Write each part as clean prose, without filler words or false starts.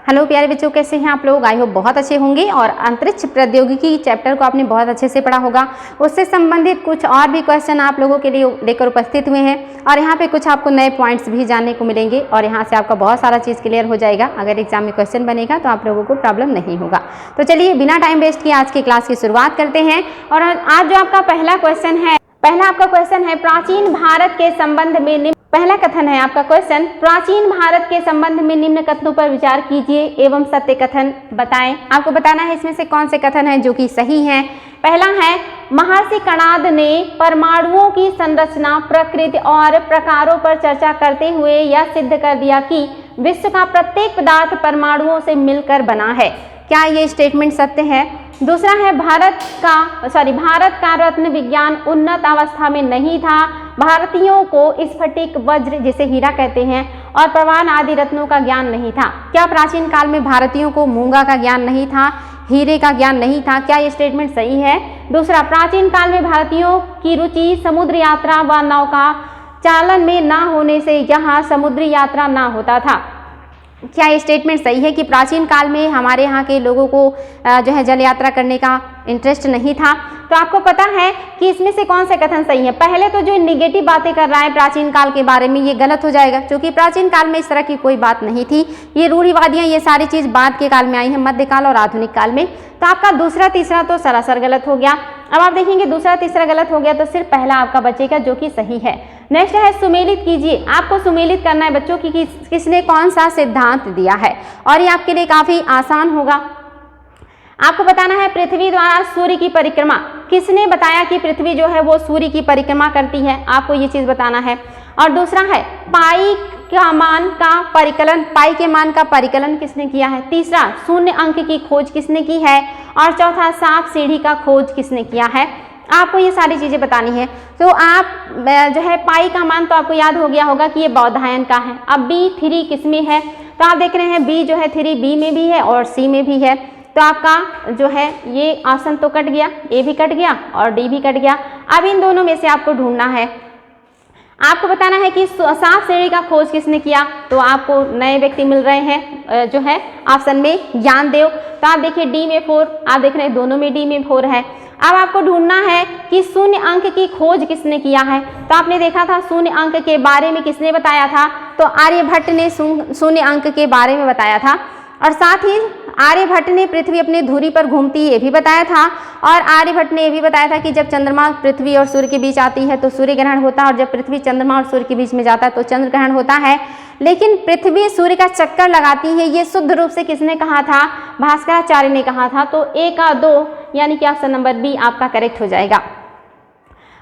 Hello प्यारे बच्चों, कैसे हैं आप लोग? आई होप बहुत अच्छे होंगे। और अंतरिक्ष प्रौद्योगिकी चैप्टर को आपने बहुत अच्छे से पढ़ा होगा। उससे संबंधित कुछ और भी क्वेश्चन आप लोगों के लिए लेकर उपस्थित हुए हैं और यहाँ पे कुछ आपको नए पॉइंट्स भी जानने को मिलेंगे और यहाँ से आपका बहुत सारा चीज़ क्लियर हो जाएगा। अगर एग्जाम में क्वेश्चन बनेगा तो आप लोगों को प्रॉब्लम नहीं होगा। तो चलिए बिना टाइम वेस्ट किए आज की क्लास की शुरुआत करते हैं। और आज जो आपका पहला आपका क्वेश्चन है प्राचीन भारत के संबंध में पहला कथन है आपका क्वेश्चन, प्राचीन भारत के संबंध में निम्न कथनों पर विचार कीजिए एवं सत्य कथन बताएं। आपको बताना है इसमें से कौन से कथन हैं जो कि सही हैं। पहला है, महर्षि कणाद ने परमाणुओं की संरचना, प्रकृति और प्रकारों पर चर्चा करते हुए यह सिद्ध कर दिया कि विश्व का प्रत्येक पदार्थ परमाणुओं से मिलकर बना है। क्या ये स्टेटमेंट सत्य है? दूसरा है, भारत का रत्न विज्ञान उन्नत अवस्था में नहीं था। भारतीयों को स्फटिक, वज्र जिसे हीरा कहते हैं और परवान आदि रत्नों का ज्ञान नहीं था। क्या प्राचीन काल में भारतीयों को मूंगा का ज्ञान नहीं था, हीरे का ज्ञान नहीं था? क्या ये स्टेटमेंट सही है? दूसरा, प्राचीन काल में भारतीयों की रुचि समुद्र यात्रा व नौका चालन में न होने से यहाँ समुद्री यात्रा न होता था। क्या ये स्टेटमेंट सही है कि प्राचीन काल में हमारे यहाँ के लोगों को जो है जल यात्रा करने का इंटरेस्ट नहीं था? तो आपको पता है कि इसमें से कौन से कथन सही है। पहले तो जो नेगेटिव बातें कर रहा है प्राचीन काल के बारे में, ये गलत हो जाएगा क्योंकि प्राचीन काल में इस तरह की कोई बात नहीं थी। ये रूढ़िवादियाँ, ये सारी चीज़ बाद के काल में आई हैं, मध्यकाल और आधुनिक काल में। तो आपका दूसरा तीसरा तो सरासर गलत हो गया। अब आप देखेंगे दूसरा तीसरा गलत हो गया तो सिर्फ पहला आपका बचेगा जो कि सही है। नेक्स्ट है, सुमेलित कीजिए। आपको सुमेलित करना है बच्चों की किसने कौन सा सिद्धांत दिया है और ये आपके लिए काफी आसान होगा। आपको बताना है पृथ्वी द्वारा सूर्य की परिक्रमा, किसने बताया कि पृथ्वी जो है वो सूर्य की परिक्रमा करती है, आपको ये चीज बताना है। और दूसरा है, पाई के मान का परिकलन किसने किया है। तीसरा, शून्य अंक की खोज किसने की है। और चौथा, सांप सीढ़ी का खोज किसने किया है। आपको ये सारी चीजें बतानी है। तो आप जो है पाई का मान तो आपको याद हो गया होगा कि ये बौधायन का है। अब B3 किस में है, तो आप देख रहे हैं B जो है 3B में भी है और C में भी है। तो आपका जो है ये ऑप्शन तो कट गया, A भी कट गया और D भी कट गया। अब इन दोनों में से आपको ढूंढना है। आपको बताना है कि सांप सीढ़ी का खोज किसने किया। तो आपको नए व्यक्ति मिल रहे हैं जो है ऑप्शन में ज्ञानदेव। तो आप देखिए D में 4, आप देख रहे हैं दोनों में D में 4 है। अब आपको ढूंढना है कि शून्य अंक की खोज किसने किया है। तो आपने देखा था शून्य अंक के बारे में किसने बताया था, तो आर्यभट्ट ने शून्य अंक के बारे में बताया था। और साथ ही आर्यभट्ट ने पृथ्वी अपने धुरी पर घूमती है ये भी बताया था। और आर्यभट्ट ने ये भी बताया था कि जब चंद्रमा पृथ्वी और सूर्य के बीच आती है तो सूर्य ग्रहण होता है और जब पृथ्वी चंद्रमा और सूर्य के बीच में जाता है तो चंद्र ग्रहण होता है। लेकिन पृथ्वी सूर्य का चक्कर लगाती है ये शुद्ध रूप से किसने कहा था, भास्कराचार्य ने कहा था। तो 1 का 2 यानी कि ऑप्शन नंबर बी आपका करेक्ट हो जाएगा।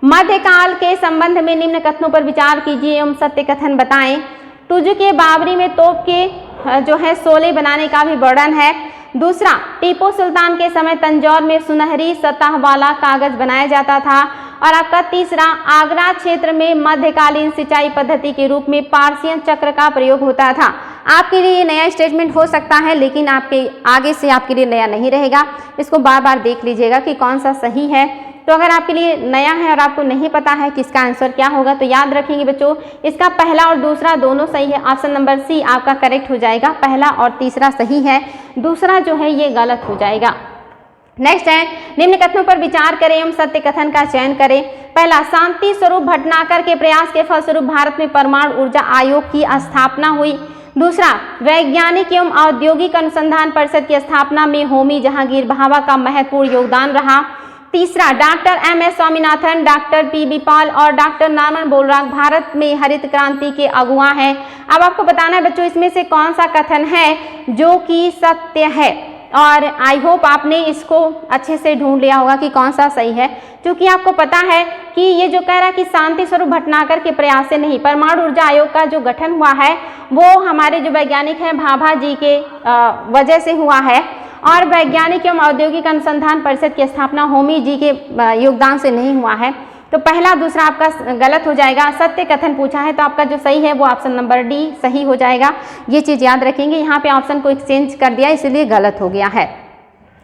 मध्यकाल के संबंध में निम्न कथनों पर विचार कीजिए एवं सत्य कथन बताएं। तुर्क के बाबरी में तोप के जो है शोले बनाने का भी वर्णन है। दूसरा, टीपू सुल्तान के समय तंजौर में सुनहरी सतह वाला कागज बनाया जाता था। और आपका तीसरा, आगरा क्षेत्र में मध्यकालीन सिंचाई पद्धति के रूप में पार्सियन चक्र का प्रयोग होता था। आपके लिए नया स्टेटमेंट हो सकता है लेकिन आपके आगे से आपके लिए नया नहीं रहेगा। इसको बार बार देख लीजिएगा कि कौन सा सही है। तो अगर आपके लिए नया है और आपको नहीं पता है कि इसका आंसर क्या होगा तो याद रखेंगे बच्चों, इसका पहला और दूसरा दोनों सही है। ऑप्शन नंबर सी आपका करेक्ट हो जाएगा। पहला और तीसरा सही है, दूसरा जो है ये गलत हो जाएगा। नेक्स्ट है, निम्न कथनों पर विचार करें एवं सत्य कथन का चयन करें। पहला, शांति स्वरूप भटनागर के प्रयास के फलस्वरूप भारत में परमाणु ऊर्जा आयोग की स्थापना हुई। दूसरा, वैज्ञानिक एवं औद्योगिक अनुसंधान परिषद की स्थापना में होमी जहांगीर भाभा का महत्वपूर्ण योगदान रहा। तीसरा, doctor M.S. Swaminathan, doctor P.B. Paul और डॉक्टर नॉर्मन बोरलॉग भारत में हरित क्रांति के अगुवा हैं। अब आपको बताना है बच्चों इसमें से कौन सा कथन है जो कि सत्य है। और आई होप आपने इसको अच्छे से ढूंढ लिया होगा कि कौन सा सही है, क्योंकि आपको पता है कि ये जो कह रहा है कि शांति स्वरूप भटनागर के प्रयास से नहीं, परमाणु ऊर्जा आयोग का जो गठन हुआ है वो हमारे जो वैज्ञानिक हैं भाभा जी के वजह से हुआ है। और वैज्ञानिक एवं औद्योगिक अनुसंधान परिषद की स्थापना होमी जी के योगदान से नहीं हुआ है। तो पहला दूसरा आपका गलत हो जाएगा। सत्य कथन पूछा है तो आपका जो सही है वो ऑप्शन नंबर डी सही हो जाएगा। ये चीज़ याद रखेंगे, यहाँ पे ऑप्शन को एक्सचेंज कर दिया इसलिए गलत हो गया है।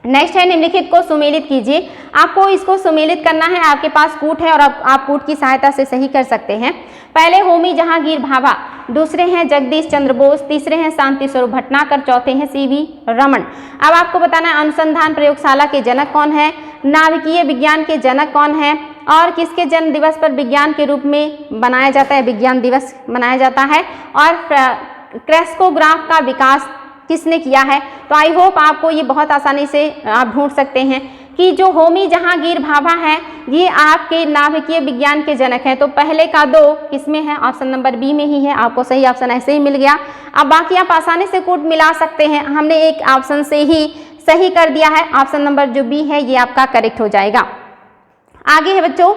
नेक्स्ट है निम्नलिखित को सुमेलित कीजिए। आपको इसको सुमेलित करना है, आपके पास कूट है और आप कूट की सहायता से सही कर सकते हैं। पहले होमी जहांगीर भाभा, दूसरे हैं जगदीश चंद्र बोस, तीसरे हैं शांति स्वरूप भटनागर, चौथे हैं सीवी रमन। अब आपको बताना है अनुसंधान प्रयोगशाला के जनक कौन है, नाभिकीय विज्ञान के जनक कौन है और किसके जन्म दिवस पर विज्ञान के रूप में बनाया जाता है, विज्ञान दिवस मनाया जाता है, और क्रेस्कोग्राफ का विकास किसने किया है। तो आई होप आपको ये बहुत आसानी से आप ढूंढ सकते हैं कि जो होमी जहांगीर भाभा है ये आपके नाभिकीय विज्ञान के जनक हैं। तो पहले का 2 किसमें है, ऑप्शन नंबर बी में ही है। आपको सही ऑप्शन ऐसे ही मिल गया। अब बाकी आप आसानी से कूट मिला सकते हैं, हमने एक ऑप्शन से ही सही कर दिया है। ऑप्शन नंबर जो बी है ये आपका करेक्ट हो जाएगा। आगे है बच्चों,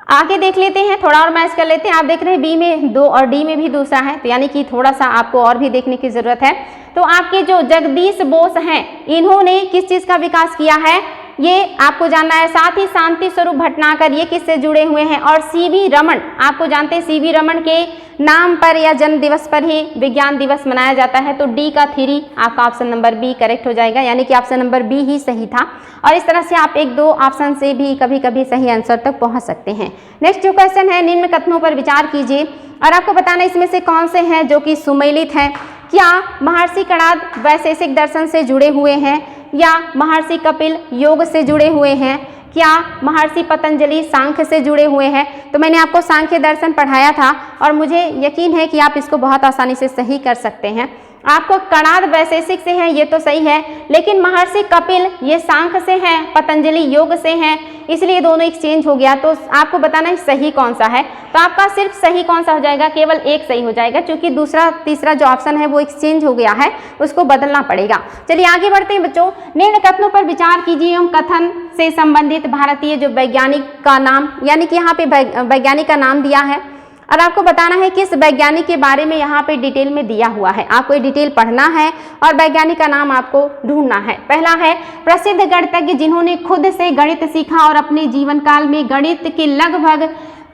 आगे देख लेते हैं, थोड़ा और मैच कर लेते हैं। आप देख रहे हैं बी में 2 और डी में भी दूसरा है, तो यानी कि थोड़ा सा आपको और भी देखने की जरूरत है। तो आपके जो जगदीश बोस हैं इन्होंने किस चीज का विकास किया है ये आपको जानना है। साथ ही शांति स्वरूप भटनागर ये किससे जुड़े हुए हैं, और सीवी रमन, आपको जानते हैं सीवी रमन के नाम पर या जन्म दिवस पर ही विज्ञान दिवस मनाया जाता है। तो डी का 3 आपका ऑप्शन नंबर बी करेक्ट हो जाएगा, यानी कि ऑप्शन नंबर बी ही सही था। और इस तरह से आप 1-2 ऑप्शन से भी कभी कभी सही आंसर तक पहुंच सकते हैं। नेक्स्ट जो क्वेश्चन है, निम्न कथनों पर विचार कीजिए और आपको बताना इसमें से कौन से हैं जो कि सुमेलित हैं। क्या महर्षि कणाद वैशेषिक दर्शन से जुड़े हुए हैं, या महर्षि कपिल योग से जुड़े हुए हैं, क्या महर्षि पतंजलि सांख्य से जुड़े हुए हैं। तो मैंने आपको सांख्य दर्शन पढ़ाया था और मुझे यकीन है कि आप इसको बहुत आसानी से सही कर सकते हैं। आपको कणाद वैशेषिक से है ये तो सही है, लेकिन महर्षि कपिल ये सांख्य से हैं, पतंजलि योग से हैं, इसलिए दोनों एक्सचेंज हो गया। तो आपको बताना है सही कौन सा है। तो आपका सिर्फ सही कौन सा हो जाएगा, केवल एक सही हो जाएगा, क्योंकि दूसरा तीसरा जो ऑप्शन है वो एक्सचेंज हो गया है, उसको बदलना पड़ेगा। चलिए आगे बढ़ते हैं बच्चों। निम्न कथनों पर विचार कीजिए एवं कथन से संबंधित भारतीय जो वैज्ञानिक का नाम, यानी कि यहाँ पे वैज्ञानिक का नाम दिया है और आपको बताना है किस वैज्ञानिक के बारे में यहाँ पे डिटेल में दिया हुआ है। आपको ये डिटेल पढ़ना है और वैज्ञानिक का नाम आपको ढूंढना है। पहला है प्रसिद्ध गणितज्ञ जिन्होंने खुद से गणित सीखा और अपने जीवन काल में गणित के लगभग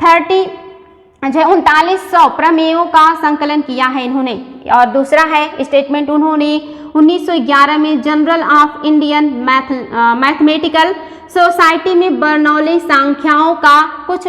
3900 प्रमेयों का संकलन किया है इन्होंने। और दूसरा है स्टेटमेंट, उन्होंने 1911 में journal of Indian mathematical society में बर्नौली संख्याओं का कुछ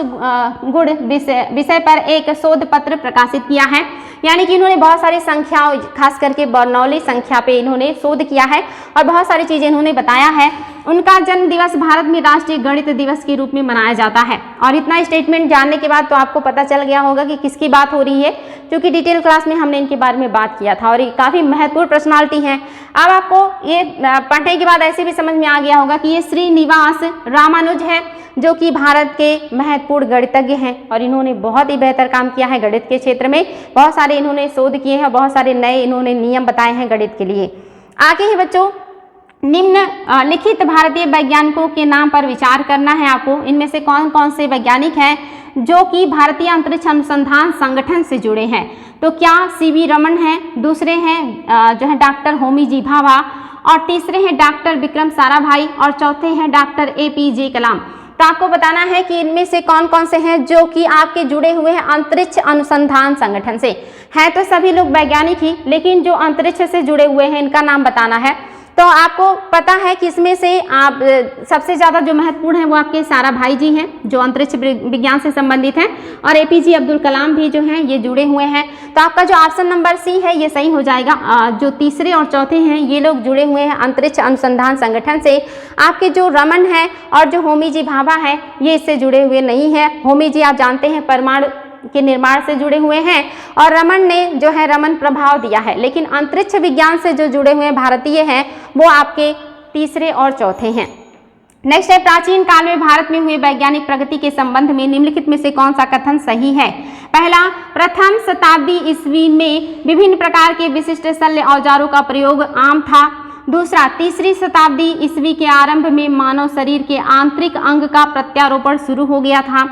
गुण विषय पर एक शोध पत्र प्रकाशित किया है, यानी कि इन्होंने बहुत सारी संख्याओं, खास करके बर्नौली संख्या पे इन्होंने शोध किया है और बहुत सारी चीजें इन्होंने बताया है। उनका जन्म दिवस भारत में राष्ट्रीय गणित दिवस के रूप में मनाया जाता है। और इतना स्टेटमेंट जानने के बाद तो आपको पता चल गया होगा कि किसकी बात हो रही है, क्योंकि डिटेल क्लास में हमने इनके बारे में बात किया था और ये काफी महत्वपूर्ण पर्सनालिटी हैं। अब आपको ये पढ़ने के बाद ऐसे भी समझ में आ गया होगा कि ये श्रीनिवास रामानुज है, जो कि भारत के महत्वपूर्ण गणितज्ञ हैं और इन्होंने बहुत ही बेहतर काम किया है गणित के क्षेत्र में। बहुत सारे इन्होंने शोध किए हैं, बहुत सारे नए इन्होंने नियम बताए हैं गणित के लिए। आगे है बच्चों, निम्न लिखित भारतीय वैज्ञानिकों के नाम पर विचार करना है आपको। इनमें से कौन कौन से वैज्ञानिक हैं जो कि भारतीय अंतरिक्ष अनुसंधान संगठन से जुड़े हैं। तो क्या सीवी रमन हैं, दूसरे हैं जो है डॉक्टर होमी जी भाभा, और तीसरे हैं डॉक्टर विक्रम साराभाई, और चौथे हैं डॉक्टर APJ कलाम। तो आपको बताना है कि इनमें से कौन कौन से हैं जो कि आपके जुड़े हुए हैं अंतरिक्ष अनुसंधान संगठन से। हैं तो सभी लोग वैज्ञानिक ही, लेकिन जो अंतरिक्ष से जुड़े हुए हैं इनका नाम बताना है। तो आपको पता है कि इसमें से आप सबसे ज़्यादा जो महत्वपूर्ण है वो आपके साराभाई जी हैं, जो अंतरिक्ष विज्ञान से संबंधित हैं, और APJ अब्दुल कलाम भी जो हैं ये जुड़े हुए हैं। तो आपका जो ऑप्शन नंबर सी है ये सही हो जाएगा। जो तीसरे और चौथे हैं ये लोग जुड़े हुए हैं अंतरिक्ष अनुसंधान संगठन से। आपके जो रमन है और जो होमी जी भाभा है ये इससे जुड़े हुए नहीं है। होमी जी आप जानते हैं परमाणु के निर्माण से जुड़े हुए हैं और रमन ने जो है रमन प्रभाव दिया है, लेकिन अंतरिक्ष विज्ञान से जो जुड़े हुए भारतीय हैं वो आपके तीसरे और चौथे हैं। नेक्स्ट है प्राचीन काल में भारत में हुए वैज्ञानिक प्रगति के संबंध में निम्नलिखित में से कौन सा कथन सही है। पहला, प्रथम शताब्दी ईस्वी में विभिन्न प्रकार के विशिष्ट शल्य औजारों का प्रयोग आम था। दूसरा, तीसरी शताब्दी ईस्वी के आरंभ में मानव शरीर के आंतरिक अंग का प्रत्यारोपण शुरू हो गया था।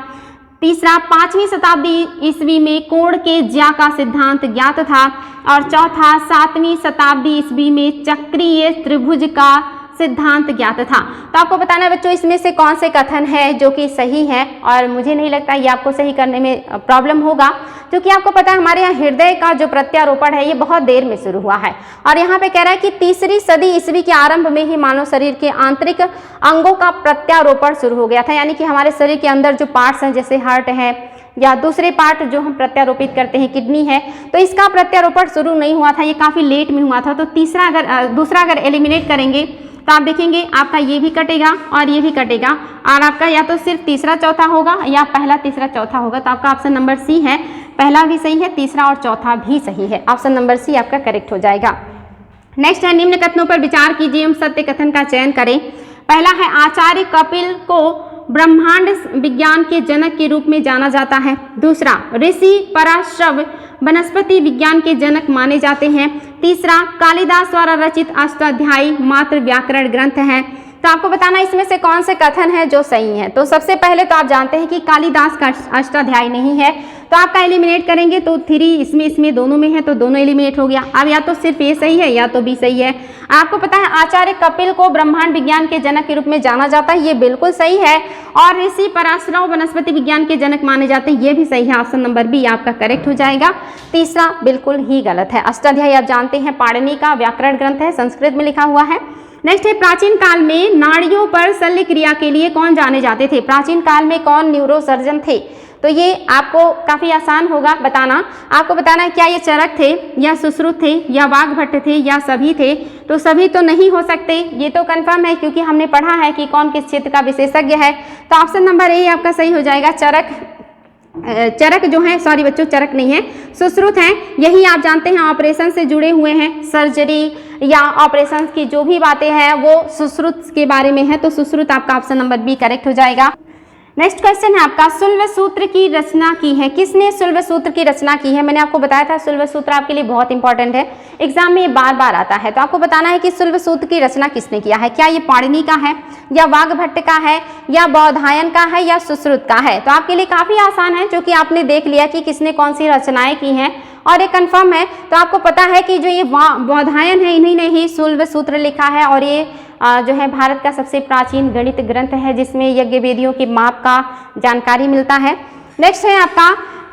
तीसरा, 5वीं शताब्दी ईस्वी में कोण के ज्या का सिद्धांत ज्ञात था। और चौथा, 7वीं शताब्दी ईस्वी में चक्रीय त्रिभुज का सिद्धांत ज्ञात था। तो आपको बताना है बच्चों इसमें से कौन से कथन है जो कि सही है, और मुझे नहीं लगता ये आपको सही करने में प्रॉब्लम होगा, क्योंकि आपको पता है हमारे यहाँ हृदय का जो प्रत्यारोपण है ये बहुत देर में शुरू हुआ है। और यहाँ पे कह रहा है कि 3री सदी ईस्वी के आरंभ में ही मानव शरीर के आंतरिक अंगों का प्रत्यारोपण शुरू हो गया था, यानी कि हमारे शरीर के अंदर जो पार्ट्स हैं जैसे हार्ट है या दूसरे पार्ट जो हम प्रत्यारोपित करते हैं किडनी है, तो इसका प्रत्यारोपण शुरू नहीं हुआ था, ये काफ़ी लेट में हुआ था। तो दूसरा अगर एलिमिनेट करेंगे तो आप देखेंगे आपका ये भी कटेगा और ये भी कटेगा, और आपका या तो सिर्फ तीसरा चौथा होगा या पहला तीसरा चौथा होगा। तो आपका ऑप्शन नंबर सी है, पहला भी सही है, तीसरा और चौथा भी सही है। ऑप्शन नंबर सी आपका करेक्ट हो जाएगा। नेक्स्ट है निम्न कथनों पर विचार कीजिए एवं सत्य कथन का चयन करें। पहला है आचार्य कपिल को ब्रह्मांड विज्ञान के जनक के रूप में जाना जाता है। दूसरा, ऋषि पराशर वनस्पति विज्ञान के जनक माने जाते हैं। तीसरा, कालिदास द्वारा रचित अष्टाध्यायी मात्र व्याकरण ग्रंथ है। तो आपको बताना इसमें से कौन से कथन है जो सही है। तो सबसे पहले तो आप जानते हैं कि कालिदास का अष्टाध्यायी नहीं है, तो आपका एलिमिनेट करेंगे तो 3 इसमें दोनों में है, तो दोनों एलिमिनेट हो गया। अब या तो सिर्फ ये सही है या तो बी सही है। आपको पता है आचार्य कपिल को ब्रह्मांड विज्ञान के जनक के रूप में जाना जाता है, ये बिल्कुल सही है। और ऋषि पराशर वनस्पति विज्ञान के जनक माने जाते हैं, ये भी सही है। ऑप्शन नंबर बी आपका करेक्ट हो जाएगा। तीसरा बिल्कुल ही गलत है। अष्टाध्यायी आप जानते हैं पाणिनि का व्याकरण ग्रंथ है, संस्कृत में लिखा हुआ है। नेक्स्ट है प्राचीन काल में नाड़ियों पर शल्य क्रिया के लिए कौन जाने जाते थे। प्राचीन काल में कौन न्यूरोसर्जन थे। तो ये आपको काफ़ी आसान होगा बताना। आपको बताना है क्या ये चरक थे या सुश्रुत थे या वाग्भट्ट थे या सभी थे। तो सभी तो नहीं हो सकते, ये तो कंफर्म है क्योंकि हमने पढ़ा है कि कौन किस क्षेत्र का विशेषज्ञ है। तो ऑप्शन नंबर ए आपका सही हो जाएगा। चरक जो है, सॉरी बच्चों चरक नहीं है, सुश्रुत हैं। यही आप जानते हैं ऑपरेशन से जुड़े हुए हैं, सर्जरी या ऑपरेशन की जो भी बातें हैं वो सुश्रुत के बारे में है। तो सुश्रुत आपका ऑप्शन नंबर बी करेक्ट हो जाएगा। नेक्स्ट क्वेश्चन है आपका, शुल्ब सूत्र की रचना की है। किसने शुल्ब सूत्र की रचना की है। मैंने आपको बताया था शुल्ब सूत्र आपके लिए बहुत इंपॉर्टेंट है, एग्जाम में बार बार आता है। तो आपको बताना है कि शुल्ब सूत्र की रचना किसने किया है। क्या ये पाणिनि का है या वाग्भट्ट का है या बौधायन का है या सुश्रुत का है। तो आपके लिए काफ़ी आसान है, जो कि आपने देख लिया कि किसने कौन सी रचनाएं की हैं और ये कंफर्म है। तो आपको पता है कि जो ये बौधायन है इन्हीं ने ही शुल्ब सूत्र लिखा है, और ये जो है भारत का सबसे प्राचीन गणित ग्रंथ है जिसमें यज्ञ वेदियों के माप का जानकारी मिलता है। नेक्स्ट है आपका,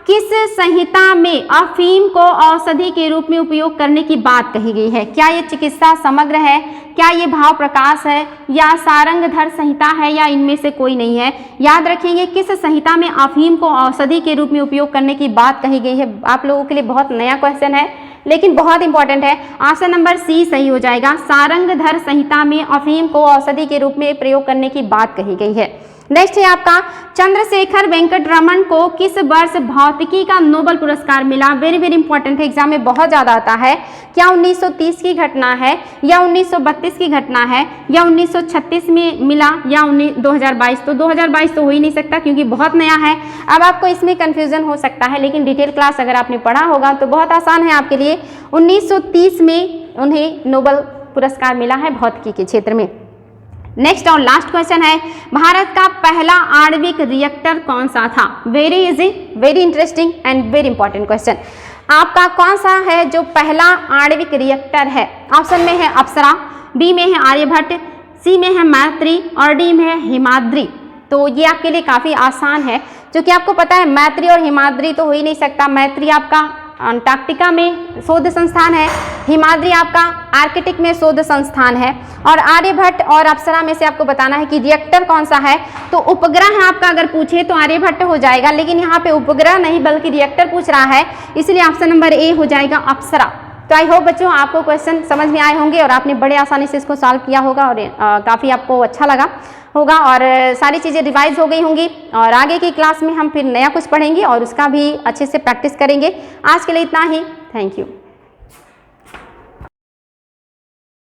किस संहिता में अफीम को औषधि के रूप में उपयोग करने की बात कही गई है। क्या ये चिकित्सा समग्र है, क्या ये भाव प्रकाश है या सारंगधर संहिता है या इनमें से कोई नहीं है। याद रखेंगे किस संहिता में अफीम को औषधि के रूप में उपयोग करने की बात कही गई है। आप लोगों के लिए बहुत नया क्वेश्चन है लेकिन बहुत इंपॉर्टेंट है। ऑप्शन नंबर सी सही हो जाएगा। सारंगधर संहिता में अफीम को औषधि के रूप में प्रयोग करने की बात कही गई है। नेक्स्ट है आपका, चंद्रशेखर वेंकटरमन को किस वर्ष भौतिकी का नोबेल पुरस्कार मिला। वेरी वेरी इंपॉर्टेंट है, एग्जाम में बहुत ज़्यादा आता है। क्या 1930 की घटना है या 1932 की घटना है या 1936 में मिला या 2022। तो 2022 तो हो ही नहीं सकता क्योंकि बहुत नया है। अब आपको इसमें कन्फ्यूजन हो सकता है, लेकिन डिटेल क्लास अगर आपने पढ़ा होगा तो बहुत आसान है आपके लिए। 1930 में उन्हें नोबेल पुरस्कार मिला है भौतिकी के क्षेत्र में। नेक्स्ट और लास्ट क्वेश्चन है, भारत का पहला आणविक रिएक्टर कौन सा था। Very easy, very interesting and very important question. आपका कौन सा है जो पहला आणविक रिएक्टर है। ऑप्शन में है अप्सरा, बी में है आर्यभट्ट, सी में है मैत्री और डी में है हिमाद्री। तो ये आपके लिए काफ़ी आसान है, क्योंकि आपको पता है मैत्री और हिमाद्री तो हो ही नहीं सकता। मैत्री आपका अंटार्कटिका में शोध संस्थान है, हिमाद्री आपका आर्कटिक में शोध संस्थान है, और आर्यभट्ट और अप्सरा में से आपको बताना है कि रिएक्टर कौन सा है। तो उपग्रह है आपका, अगर पूछे तो आर्यभट्ट हो जाएगा, लेकिन यहाँ पे उपग्रह नहीं बल्कि रिएक्टर पूछ रहा है, इसलिए ऑप्शन नंबर ए हो जाएगा अप्सरा। तो आई होप बच्चों आपको क्वेश्चन समझ में आए होंगे और आपने बड़े आसानी से इसको सॉल्व किया होगा और काफ़ी आपको अच्छा लगा होगा और सारी चीज़ें रिवाइज हो गई होंगी। और आगे की क्लास में हम फिर नया कुछ पढ़ेंगे और उसका भी अच्छे से प्रैक्टिस करेंगे। आज के लिए इतना ही, थैंक यू।